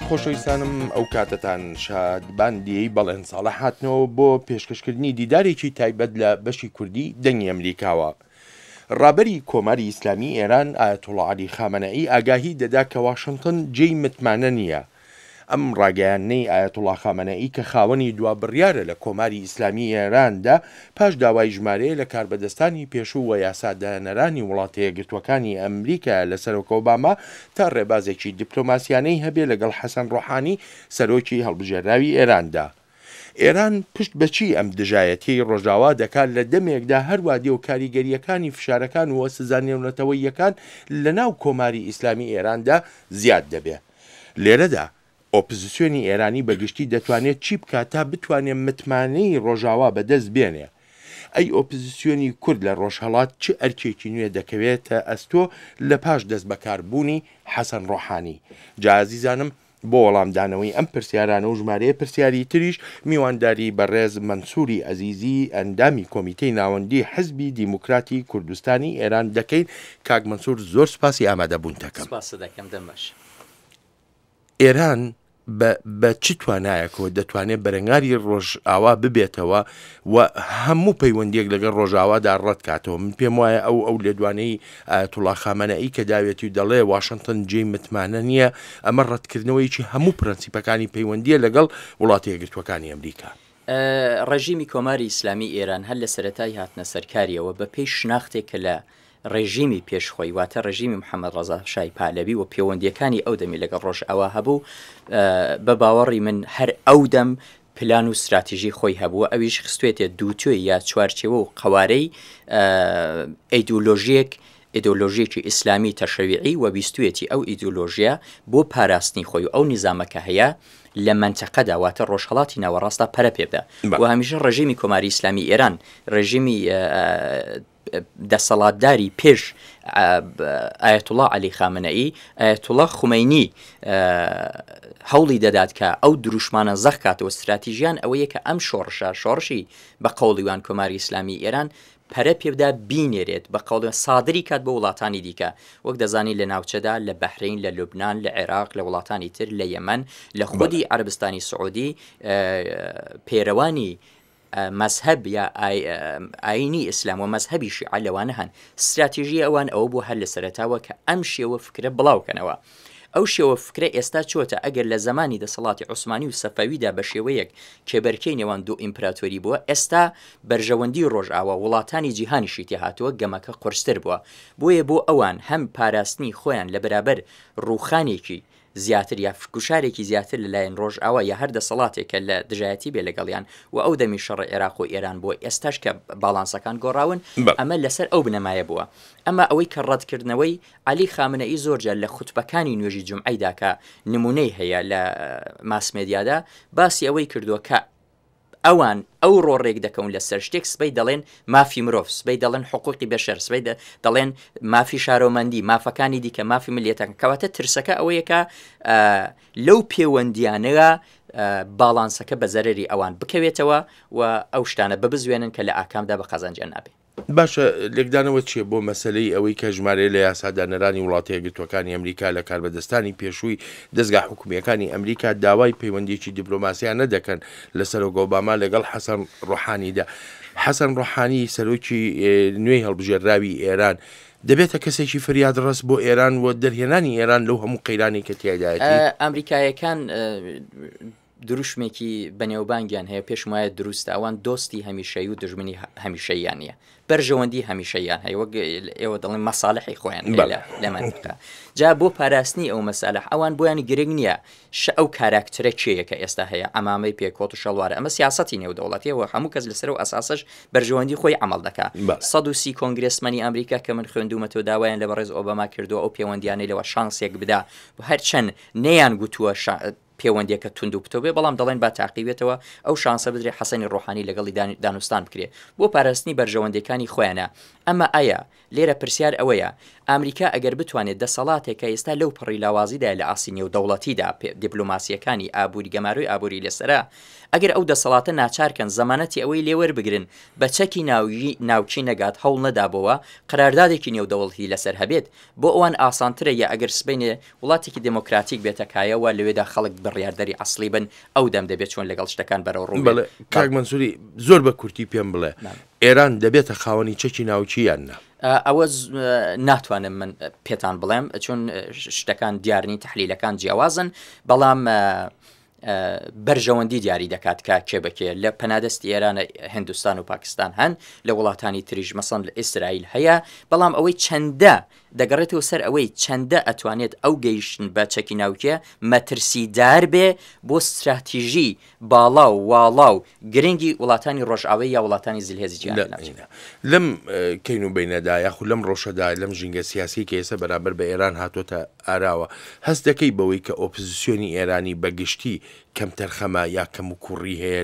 خۆشەویستانم ئەو کاتتان شادباندی بەڵێن ساڵە هاتنەوە بۆ پێشکەشکردنی دیدارێکی تایبەت لە بەشی کوردی دەنگی ئەمریکاوە. ڕابەری کۆماری ئیسلامی ئێران ئایەتوڵڵا عەلی خامنەئی ئاگاهی دەدا کە واشنگتن جێی متمانە نییە. ئەم ڕاگەیانەی ئایەتوڵڵا خامنەئی کە خاوەنی دوا بڕیارە لە کۆماری ئیسلامی ئێراندا پاش داوای ژمارەیە لە کاربەدەستانی پێشوو و یاسادانەرانی وڵاتە یەکگرتووەکانی ئەمریکا لە سەرۆک ئۆباما تا ڕێبازێکی دیپلۆماسیانەی هەبێ لەگەڵ حەسەن ڕۆحانی سەرۆکی هەڵبژێراوی ئێراندا. ئێران پشت بەچی ئەم دژایەتی ڕۆژاوا دەکات لە دەمێکدا هەروادی و کاریگەریەکانی فشارەکان وە سزانێونەتەوەیەکان لە ناو کۆماری ئیسلامی ئێراندا زیاد دەبێت. لێرەدا ئۆپۆزیسیۆنی ئێرانی بەگشتی دەتوانێت چی بکات تا بتوانێت متمانەی ڕۆژاوا بەدەست بێنێ. ئەی ئۆپۆزیسیۆنی کورد لە ڕۆژهەڵات چ ئەرکێکی نوێ دەکەوێتە ئەستۆ لە پاش دەست بەکاربوونی حەسەن ڕۆحانی. جا عەزیزانم بۆ وەڵامدانەوەی ئەم پرسیارانە و ژمارەیە پرسیاری تریش میوانداری بەڕێز مەنسووری ئەزیزی ئەندامی کۆمیتەی ناوەندی حزبی دیموکراتی کوردستانی ئێران دەکەین. کاک مەنسوور زۆر سپاسی ئامادەبوونتەکەم. ئێران بە چ توانایەکەوە دەتوانێت بەرەنگاری ڕۆژئاوا ببێتەوە و هەموو پەیوەندیەک لەگەڵ ڕۆژئاوادا ڕەت کاتەوە. من پێم وایە ئەو لێدوانەی ئایەتوڵڵا خامنەئی کە داوێتی و دەڵێ واشنگتن جێی متمانە نییە، ئەمە ڕەتکردنەوەیکی هەموو پرەنسیپەکانی پەیوەندیە لەگەڵ وڵاتە یەکگرتووەکانی ئەمریکا. ڕژیمی کۆماری ئیسلامی ئێران هەر لە سەرەتای هاتنە سەرکاریەوە بە پێی شناختێک کە لە ڕێژیمی پێشخۆی واتە ڕژیمی محەممەد ڕەزا شای پالەوی و پەیوەندیەکانی ئەو دەمی لەگەڵ ڕۆژئاوا هەبوو، بە باوەڕی من هەر ئەو دەم پلان و استراتیژی خۆی هەبووە، ئەویش خستوێتێ دووتوێ یا چوارچێوە و قەوارەی ئیدۆلۆژیەکی ئیسلامی تەشەیوعی و بیستوێتی ئەو ئیدۆلۆژیە بۆ پاراستنی خۆی و ئەو نیزامەکە هەیە لە منتەقەدا واتە ڕۆژهەڵاتی ناوەڕاستە پەرە پێبدا و هەمیشە ڕژیمی کۆماری ئیسلامی ئێران ڕژیمی دەسەڵاتداری پێش ئایەتوڵڵا عەلی خامنەئی ئایەتوڵڵا خومەینی هەوڵی دەدات کە ئەو دروشمانە زەخکاتەوە. استراتیژیان ئەوەیە کە ئەم شۆڕشی بە قەوڵیوان کۆماری ئیسلامی ئێران پەرە پێبدا بینێرێت بە قەوڵ سادری کات بە وڵاتانی دیکە، وەک دەزانی لە ناوچەدا لە بەحرین، لە لوبنان، لە عێراق، لە وڵاتانی تر، لە یەمەن، لە خودی عەربستانی سعودی پێرەوانی مەزهەب یا ئاینی ئیسلام و مەزهەبی شیعە لەوانە هەن. استراتیژی ئەوان ئەوە بۆ هەر لە سەرەتاوە کە ئەم شێوە فکرە بڵاوکەنەوە. ئەو شێوە فکرە ئێستا چۆتە ئەگەر لە زمانی دەسەڵاتی عوسمانی و سەفەویدا بە شێوەیەک کێبەرکەی نێوان دوو ئیمپراتۆری بووە، ئێستا بەرژەوەندی ڕۆژئاوا وڵاتانی جیهانیشی تێهاتووە گەمەکە قورستر بووە. بۆیە بۆ ئەوان هەم پاراستنی خۆیان لە بەرابەر ڕووخانێکی زیاتر یا کوشارێکی زیاتر لەلایەن ڕۆژئاوا یا هەر دەسەڵاتێکە لە دژایەتی بێ لەگەڵیان و ئەو دەمی شەڕ عێراق و ئێران بۆ ئێستاش کە باڵانسەکان گۆڕاون ئەمە لەسەر ئەو بنەمایە بووە. ئەمە ئەوەی کە ڕەتکردنەوەی عەلی خامنەئی زۆرجار لە خوتبەکانی نوێژی جومعەیدا کە نمونەی هەیە لە ماسمێدیادا باسی ئەوەی کردووە کە ئەوان ئەو ڕۆڕێک دەکەون لە سەر شتێک سبەی دەڵێن مافی مرۆڤ، سبەی دەڵێن حقوقی بەشەر، سبەی دەڵێن مافی شارۆمەندی، مافەکانی دیکە مافی ملیەتەکە. کەواتە ترسەکە ئەوەیە کە لەو پەیوەندیانەوە باڵانسەکە بە زەرری ئەوان بکەوێتەوە و ئەو شتانە ببزوێنن کە لە ئاکامدا بە قەزانجیان نابێت. باشە، لێکدانەوە چیە بۆ مەسلەی ئەوەی کە ژمارەیە لە یاسادانەرانی وڵاتە یەکگرتووەکانی ئەمریکا لە کاربەدەستانی پێشووی دەستگا حکوومیەکانی ئەمریکا داوای پەیوەندیەکی دیپلۆماسیان نەدەکەن لە سەرۆک ئۆباما لەگەڵ حەسەن ڕۆحانیدا. حەسەن ڕۆحانی سەرۆکی نوێی هەڵبژێراوی ئێران دەبێتە کەسێکی فریادڕەس بۆ ئێران و دەرهێنانی ئێران لەو هەموو قەیرانی کە تیایدایەتی. ئەمریکایەکان دروشمێکی بەنێوبانگیان هەیە، پێشم وایە دروستە، ئەوان دۆستی هەمیشەیی و دژمنی هەمیشەییان نیە، بەرژەوەندی هەمیشەییان هەیە، وەک ئێوە دەڵێن مەساڵحی خۆیان لە منطقە. جا بۆ پاراستنی ئەو مەسالح ئەوان بۆیان گرنگ نییە ئەو کاراکترە کێیە کە ئێستا هەیە، ئەمامەی پێکۆت و شەڵوارە، ئەمە سیاسەتی نێودەوڵەتیەوە، هەموو کەس لەسەر و ئەساسش بەرژەوەندی خۆی عمل دەکات. 130 کۆنگرسمەنی ئەمریکا کە من خوێندومەتەوە داوایان لە بەڕێز ئۆباما کردووە ئەو پەیوەندیانەی لەوە شانسێک بدا و هەرچەند نەیان گوتووە پەیوەندیەکە تونند و پتۆ بێ بەڵام دەڵێن با تاقیبێتەوە ئەو شانسە بدرێ حەسەنی ڕۆحانی لەگەڵی دانوستان بکرێ بۆ پاراستنی بەرژەوەندەکانی خۆیانە ئەمە ئایا لێرە پرسیار ئەوەیە ئامریکا ئەگەر بتوانێت دەسەڵاتێکە ئێستا لەو پڕی لاوازیدا لە ئاسینی و دەوڵەتیدا دیپلۆماسیەکانی ئابووری گەماروی ئابووری لەسرە ئەگەر ئەو دەسەڵاتە ناچارکەن زەمانەتی ئەوەی لێوەربگرن بە چەکی ناوچی نەگات هەوڵ نەدابەوە قراردادێکی نێودەوڵەتی لەسەر هەبێت بۆ ئەوان ئاسانترە یا ئەگەر سبینێ وڵاتێکی دموکراتیک بێتەکایەوە لەوێدا خەڵک بڕیاردەری ئەسلی بن ئەو دەم دەبێت چۆن لەگەڵ شتەکان بەرەو ڕوو کاک منسووری زۆر بە کورتی پێم بڵێ ئێران دەبێتە خاوەنی چەکی ناوچی یاننا ئەوە ناتوانم من پێتان بڵێم چون شتەکان دیارنی تحلیلەکان جیاوازن بەڵام بەرژەوەندی دیاری دەکات کە کێبەکێ لە پەنادەستی ئێرانە هندستان و پاکستان هەن لە وڵاتانی تریژ مەسەن لە ئیسرائیل هەیە بەڵام ئەوەی چەندە دەگەڕێتەوە سەر ئەوەی چەندە ئەتوانێت ئەو گەیشتن بە چەکی ناوکێ مەترسیدار بێ بۆ استراتیژی باڵا و واڵا و گرنگی وڵاتانی ڕۆژئاوای یا وڵاتانی زلهێزی جیهان لەم کەین و بینەدا یاخو لەم ڕۆژەدا لەم ژینگە سیاسی کە ئێستا بەرامبەر بە ئێران هاتۆتە ئاراوە هەست دەکەی بەوەی کە ئۆپۆزیسیۆنی ئێرانی بەگشتی کەم تەرخەمە یا کەم و کوڕی هەیە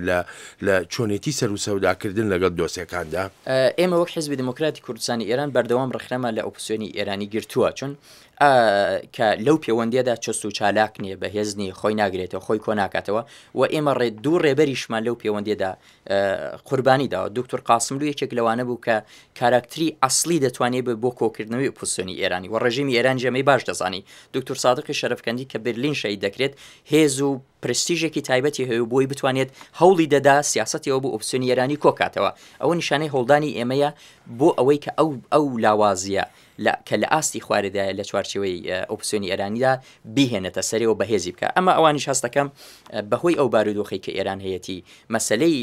لە چۆنێتی سەر و سەوداکردن لەگەڵ دۆسیەکاندا ئێمە وەک حیزبی دموکراتی کوردستانی ئێران بەردەوام ڕخنەمە لە ئۆپۆزیسیۆنی ئێرانی گرتووە چون کە لەو پەیوەندیەدا چەست و چالاک نییە بەهێزنی خۆی ناگرێتەوە خۆی کۆ ناکاتەوە و ئێمە دوو ڕێبەریشمان لەو پەیوەندیەدا قوربانی داوە دکتۆر قاسملو یەکێک لەوانە بوو کە کاراکتری ئەسلی دەتوانێت بۆ کۆکردنەوەی ئۆپۆزیسیۆنی ئێرانی و ڕژیمی ئێران جەمەی باش دەزانی دکتۆر سادقی شەرەفکەندی کە برلین شەید دەکرێت هێز و پرستیژێکی تایبەتی هەیە بۆی بتوانێت هەوڵی دەدا سیاسەتەوە بۆ ئۆپسیۆنی ئێرانی کۆکاتەوە ئەوە نیشانەی هەوڵدانی ئێمەیە بۆ ئەوەی کە ئەو لاوازیە کە لە ئاستی خواردایە لە چوارچەوەی ئۆپسیۆنی ئێرانیدا بیهێنێتە سەرەوە بەهێزی بکە ئەمە ئەوانیش هەستەکەم بەهۆی ئەو بارودۆخی کە ئێران هەیەی مەسلەی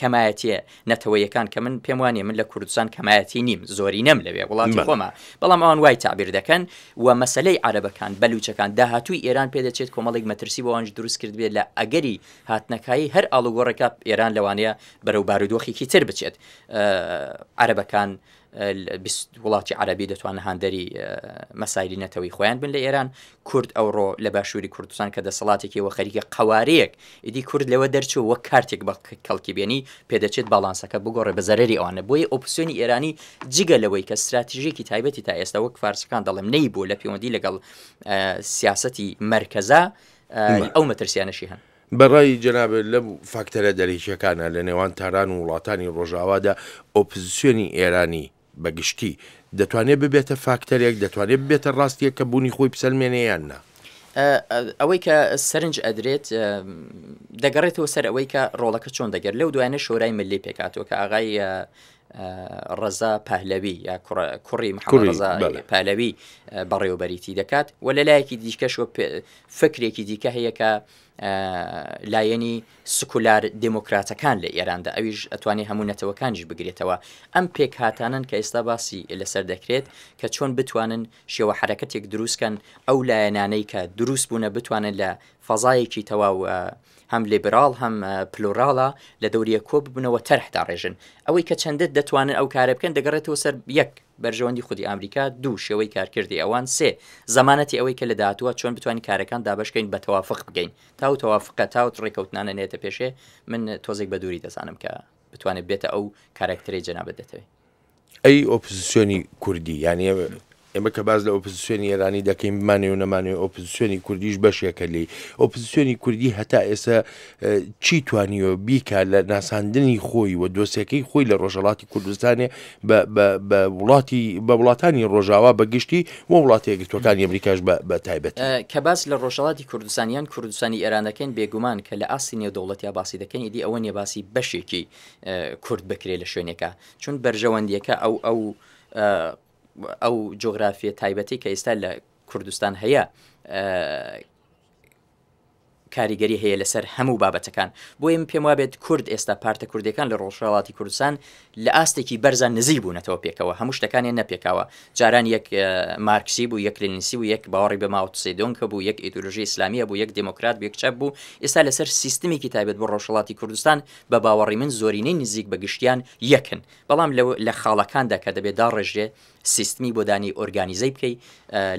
کەمایەتیە نەتەوەیەکان کە من پێم وانێ من لە کوردستان کەمایەتی نیم زۆری نەم لەوێ وڵاتی خۆمە بەڵام ئەوان وای تعبیر دەکەن و مەسلەی عەرەبەکان بەلوچەکان داهاتووی ئێران پێدەچێت کۆمەڵێک مەترسی بۆ ئەوانش دروست کرد بێت لە ئەگەری هاتنەکایی هەر ئاڵوگۆڕێکە ئێران لەوانەیە بەرەو بارودۆخێکی تر بچێت عەرەبەکان وڵاتی عەرەبی دەتوانە هاندەری مەسایلی نەتەوەی خۆیان بن لە ئێران کورد ئەوڕۆ لە باشووری کوردستان کە دەسەڵاتێکی وە خەریکە قەوارەیەک ئیدی کورد لەوە دەرچوو وەک کارتێک بە کەڵکی بێنی پێدەچێت باڵانسەکە بگۆڕێ بە زەرری ئەوانە بۆیە ئۆپسیۆنی ئێرانی جگە لەوەی کە استراتیژێکی تایبەتی تا ئێستا وەک فارسەکان دەڵێم نەی بوو لە پەیوەندی لەگەڵ سیاسەتی مەرکەزا ئەو مەترسیانەشی هەن بەڕای جەناب لە فاکتەرە دەرەکیەکانە لە نێوان تاران و وڵاتانی ڕۆژاوادا ئۆپۆزیسیۆنی ئێرانی بەگشتی دەتوانێت ببێتە فاکتەرێک دەتوانێت ببێتە ڕاستیە کە بوونی خۆی بسەلمێنەیاننا ئەوەی کە سەرنج ئەدرێت دەگەڕێتەوە سەر ئەوەی کە ڕۆڵەکە چۆن دەگەر لەو دوایانە شۆرای ملی پێکاتەوە کە ئاغای ڕەزا پەهلەوی یا کوڕی محەممەد ڕەزا پەهلەوی بەڕێوەبەریتی دەکات و لە لایەکی دیکەشوە فکرێکی دیکە هەیە کە لایەنی سکولار دموکراتەکان لە ئێراندا ئەویش ئەتوانێت هەموو نەتەوەکانیش بگرێتەوە ئەم پێک هاتانن کە ئێستا باسی لەسەر دەکرێت کە چۆن بتوانن شێوە حرەکەتێک دروستکەن ئەو لایەنانەی کە دروست بوونە بتوانن لە فەزایەکی تەواو هەم لیبرال هەم پلۆراڵە لە دەوریە کۆ ببنەوە تەرحدا ڕێژن ئەوەی کە چەندت دەتوانن ئەو کارە بکەن دەگەڕێتەوە سەر یەک بەرژەوەندی خودی ئەمریکا دوو شێوەی کارکردی ئەوان سێ زمانەتی ئەوەی کە لە داهاتووە چۆن بتوانین کارەکان دابشکەین بە تەوافق بگەین تا تەوافقە تا ڕێکەوتنانە نێتە پێشێ من تۆزێک بە دووری دەزانم کە بتوانێت بێتە ئەو کارکتەری جەنابەت دەتەوێت ئەی ئۆپۆزیسیۆنی کوردی یعنی ئێمە کە باز لە ئۆپۆزیسیۆنی ئێرانی دەکەین بمانێ و نەمانێ ئۆپۆزیسیۆنی کوردیش بەشێکە لێی ئۆپۆزیسیۆنی کوردی هەتا ئێستا چی توانیوە بیکە لە ناساندنی خۆی و دۆسیەکەی خۆی لە ڕۆژهەڵاتی کوردستانێ بە وڵاتانی ڕۆژاوا بەگشتی و وڵاتی یەکگرتووەکانی ئەمریکاش بە تایبەت کە باس لە ڕۆژهەڵاتی کوردستانیان کوردستانی ئێرانەکەن بێگومان کە لە ئاستی نێودەوڵەتیا باسی دەکەن ئیدی ئەوە نیە باسی بەشێکی کورد بکرێ لە شوێنێکە چون بەرژەوەندیەکە ئەو جۆگرافیە تایبەتی کە ئێستا لە کوردستان هەیە کاریگەری هەیە لەسەر هەموو بابەتەکان بۆیە پێم وابێت کورد ئێستا پارتە کوردەکان لە ڕۆژهەڵاتی کوردستان لە ئاستێکی بەرزان نزیک بوونەتەوە پێکەوە هەموو شتەکانیان نەپێکاوە جاران یەک مارکسی بوو یەک لێنینسی و یەک باوەڕی بە ماو سێدۆنکە بوو یەک ئیدئۆلۆژی ئیسلامیە بوو یەک دموکرات یەک چەپ بوو ئێستا لەسەر سیستمێکی تایبەت بۆ ڕۆژهەڵاتی کوردستان بە باوەڕی من زۆرینەی نزیک بە گشتیان یەکن بەڵام لە خاڵەکاندا کە دەبێت داڕێژێ سیستمی بۆ دانی ئۆرگانیزەی بکەی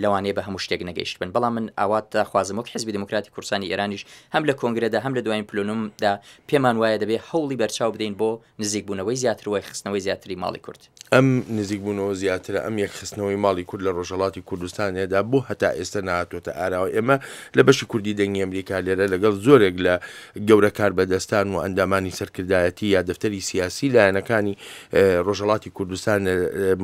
لەوانەیە بە هەموو شتێک نەگەیشت بن بەڵام من ئاوات خوازم وەک حزبی دموکراتی کوردستانی ئێرانیش هەم لە کۆنگرەدا هەم لە دوایین پلۆنومدا پێمان وایە دەبێت هەوڵی بەرچاو بدەین بۆ نزیکبوونەوەی زیاتر وای خستنەوەی زیاتری ماڵی کورد ئەم نزیکبوونەوە زیاترە ئەم یەکخستنەوەی ماڵی کورد لە ڕۆژهەڵاتی کوردستانێدا بۆ هەتا ئێستا نهاتوۆتە ئاراوە ئێمە لە بەشی کوردی دەنگی ئەمریکا لێرە لەگەڵ زۆرێک لە گەورە کاربەدەستان و ئەندامانی سەرکردایەتی یا دەفتەری سیاسی لایەنەکانی ڕۆژهەڵاتی کوردستان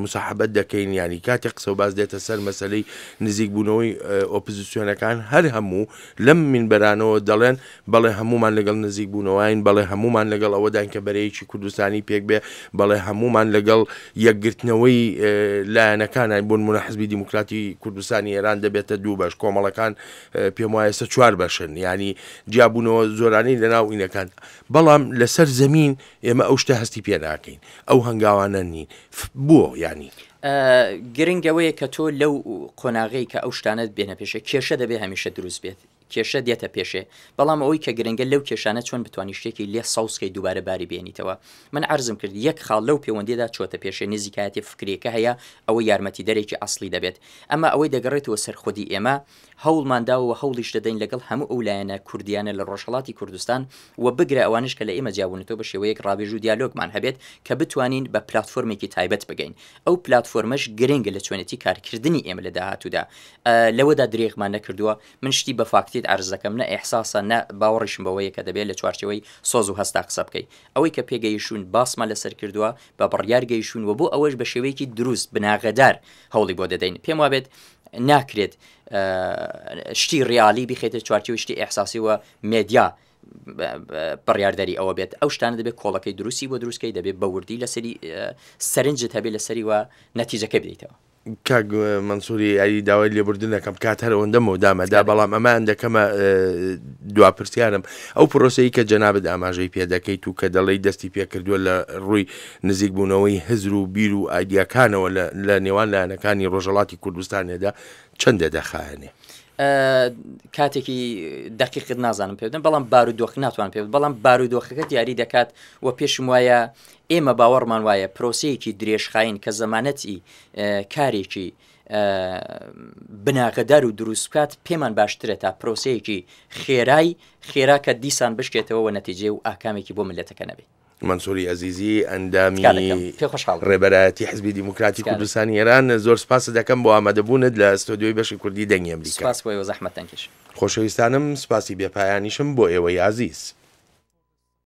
مساحەبەت دەکەین ینی کاتێک قسە و باز دێتە سەر مەسەلەی نزیکبوونەوەی ئۆپۆزیسیۆنەکان هەر هەموو لەم منبەرانەوە دەڵێن بەڵێ هەمومان لەگەڵ نزیکبوونەوەین بەڵێ هەمومان لەگەڵ ئەوەدان کە بەرەیەکی کوردستانی پێک بێ بەڵێ هەمومان لەگەڵ یەکگرتنەوەی لایەنەکان بۆ نمونە حزبی دیموکراتی کوردستانی ئێران دەبێتە دوو بەش کۆمەڵەکان پێم وایە سە چوار بەشن ینی جیابوونەوە زۆرانەی لەناو ئینەکان بەڵام لەسەر زەمین ئێمە ئەو شتە هەستی پێ ناکەین ئەو هەنگاوانە نین بووە ینی گرنگەوەیە کە تۆ لەو قۆناغی کە ئەو شتانت بێنە پێشە کێشە دەبێ هەمیشە دروست بێت کێشە دێتە پێشێ بەڵام ئەوەی کە گرنگە لەو کێشانە چۆن بتوانانی شتێکی لێ ساوسکەی دووبارە باری بێنیتەوە من عرضم کرد یەک خاڵ لەو پەیوەندیدا چۆتە پێشێ نزیکایەتی فکرێکە هەیە ئەوە یارمەتی دەرێکی ئەسڵی دەبێت ئەمە ئەوەی دەگەڕێتەوە سەر خودی ئێمە هەوڵمانداوە هەوڵیش دەدەین لەگەڵ هەموو ئەو لایەنە کوردیانە لە ڕۆژهەڵاتی کوردستان و بگرە ئەوانش کە لە ئێمە جیابوونەوە بە شێوەیەک ڕابێژ و دیالۆگمان هەبێت کە بتوانین بە پلاتفۆرمێکی تایبەت بگەین ئەو پلاتفۆرمەش گرنگە لە چۆنێتی کارکردنی ئێمە لە داهاتوودا لەوەدا درێغمان نەکردووە من شتی بە فاکتیت عرض دەکەم نە ئێحساسە نە باوەڕیشم بەوەیە کە دەبێت لە چوارچەوەی سۆز و هەستا قسە بکەی ئەوەی کە پێگەیشتون باسمان لەسەر کردووە بە بڕیار گەیشتون و بۆ ئەوەش بە شێوەیەکی دروست بناغەدار هەوڵی بۆ دەدەین پێم وابێت ناکرێت شتی ڕیالی بخێتە چوارچەوەی شتی ئێحساسی و مێدیا بڕیاردەری ئەوە بێت ئەو شتانە دەبێت کۆڵەکەی دروستی بۆ دروستکەی دەبێت بە وردی لەسەری سەرنجت هەبێت لەسەری وە نەتیجەکە بدەیتەوە کاک منسووری یاری داوای لێبوردنەکەم کات هەرەوەندەم و دامەدا بەڵام ئەمان دەکەمە دواپرسیارم ئەو پرۆسەی کە جەنابەت ئاماژەی پێ دەکەیت و کە دەڵی دەستی پێکردووە لە ڕووی نزیکبوونەوەی هزر و بیر و ئایدیاکانەوە لە نێوان لایەنەکانی ڕۆژهەڵاتی کوردستانێدا چەندە دەخایەنێ کاتێکی دقیقت نازانم پێ بدەم بەڵام بارودۆخ ناتوان پێ بەڵام بارودۆخەکە دیاری دەکات و پێشم وایە ئێمە باوەڕمان وایە پرۆسەیەکی درێژخاین کە زەمانەتی کارێکی بناغەدار و دروستکات پێمان باشترێت تا پرۆسەیەکی خێرا کە دیسان بشکێتەوە و نەتیجێ و ئاکامێکی بۆ ملەتەکە نەبێت منسووری ئەزیزی ئەندامی ڕێبەرایەتی حزبی دیموکراتی کوردستانی ئێران زۆر سپاس دەکەم بۆ ئامادەبوونت لە ئستۆدیۆی بەشی کوردی دەنگی ئەمریکا سپاس بۆ زەحمەتەکەش خۆشەویستانم سپاسی بێپایانیشم بۆ ئێوەی عزیز